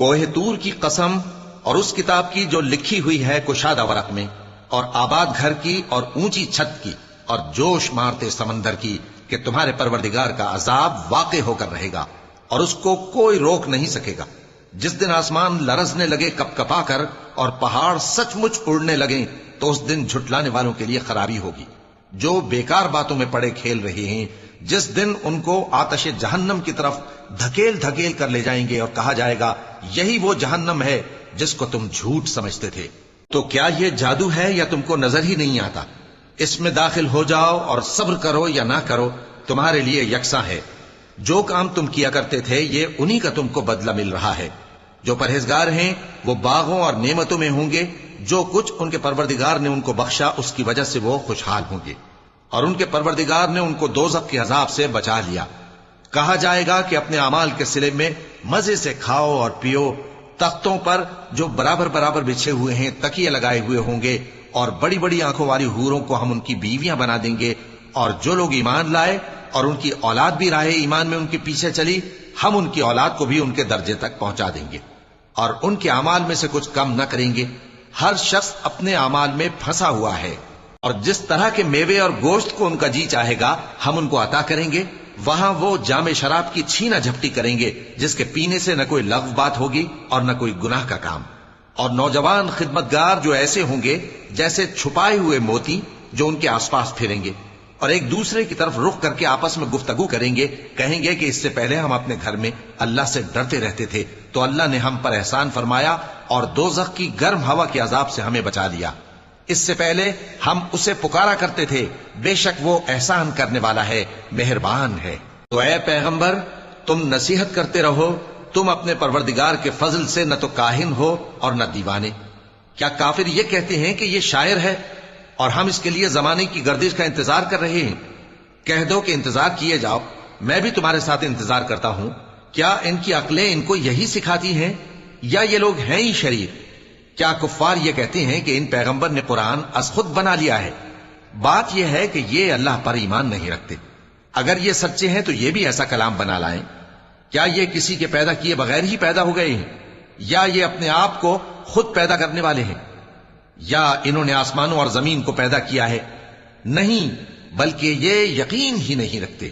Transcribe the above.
کوہ طور کی قسم اور اس کتاب کی جو لکھی ہوئی ہے کشادہ ورق میں، اور آباد گھر کی اور اونچی چھت کی اور جوش مارتے سمندر کی، کہ تمہارے پروردگار کا عذاب واقع ہو کر رہے گا اور اس کو کوئی روک نہیں سکے گا۔ جس دن آسمان لرزنے لگے کپ کپا کر اور پہاڑ سچ مچ اڑنے لگیں، تو اس دن جھٹلانے والوں کے لیے خرابی ہوگی جو بیکار باتوں میں پڑے کھیل رہے ہیں۔ جس دن ان کو آتش جہنم کی طرف دھکیل دھکیل کر لے جائیں گے اور کہا جائے گا یہی وہ جہنم ہے جس کو تم جھوٹ سمجھتے تھے۔ تو کیا یہ جادو ہے یا تم کو نظر ہی نہیں آتا؟ اس میں داخل ہو جاؤ اور صبر کرو یا نہ کرو، تمہارے لیے یکساں ہے۔ جو کام تم کیا کرتے تھے یہ انہی کا تم کو بدلہ مل رہا ہے۔ جو پرہیزگار ہیں وہ باغوں اور نعمتوں میں ہوں گے، جو کچھ ان کے پروردگار نے ان کو بخشا اس کی وجہ سے وہ خوشحال ہوں گے، اور ان کے پروردگار نے ان کو دوزخ کے عذاب سے بچا لیا۔ کہا جائے گا کہ اپنے اعمال کے صلے میں مزے سے کھاؤ اور پیو، تختوں پر جو برابر برابر بچھے ہوئے ہیں تکیے لگائے ہوئے ہوں گے، اور بڑی بڑی آنکھوں والی حوروں کو ہم ان کی بیویاں بنا دیں گے، اور جو لوگ ایمان لائے اور ان کی اولاد بھی راہ ایمان میں ان کے پیچھے چلی، ہم ان کی اولاد کو بھی ان کے درجے تک پہنچا دیں گے اور ان کے اعمال میں سے کچھ کم نہ کریں گے۔ ہر شخص اپنے اعمال میں پھنسا ہوا ہے، اور جس طرح کے میوے اور گوشت کو ان کا جی چاہے گا ہم ان کو عطا کریں گے۔ وہاں وہ جام شراب کی چھینا جھپٹی کریں گے جس کے پینے سے نہ کوئی لغو بات ہوگی اور نہ کوئی گناہ کا کام، اور نوجوان خدمتگار جو ایسے ہوں گے جیسے چھپائے ہوئے موتی جو ان کے آس پاس پھریں گے اور ایک دوسرے کی طرف رخ کر کے آپس میں گفتگو کریں گے، کہیں گے کہ اس سے پہلے ہم اپنے گھر میں اللہ سے ڈرتے رہتے تھے تو اللہ نے ہم پر احسان فرمایا اور دوزخ کی گرم ہوا کے عذاب سے ہمیں بچا لیا۔ اس سے پہلے ہم اسے پکارا کرتے تھے، بے شک وہ احسان کرنے والا ہے، مہربان ہے۔ تو اے پیغمبر تم نصیحت کرتے رہو، تم اپنے پروردگار کے فضل سے نہ تو کاہن ہو اور نہ دیوانے۔ کیا کافر یہ کہتے ہیں کہ یہ شاعر ہے اور ہم اس کے لیے زمانے کی گردش کا انتظار کر رہے ہیں؟ کہہ دو کہ انتظار کیے جاؤ، میں بھی تمہارے ساتھ انتظار کرتا ہوں۔ کیا ان کی عقلیں ان کو یہی سکھاتی ہیں یا یہ لوگ ہیں ہی شریر؟ کیا کفار یہ کہتے ہیں کہ ان پیغمبر نے قرآن از خود بنا لیا ہے؟ بات یہ ہے کہ یہ اللہ پر ایمان نہیں رکھتے۔ اگر یہ سچے ہیں تو یہ بھی ایسا کلام بنا لائیں۔ کیا یہ کسی کے پیدا کیے بغیر ہی پیدا ہو گئے ہیں، یا یہ اپنے آپ کو خود پیدا کرنے والے ہیں، یا انہوں نے آسمانوں اور زمین کو پیدا کیا ہے؟ نہیں، بلکہ یہ یقین ہی نہیں رکھتے۔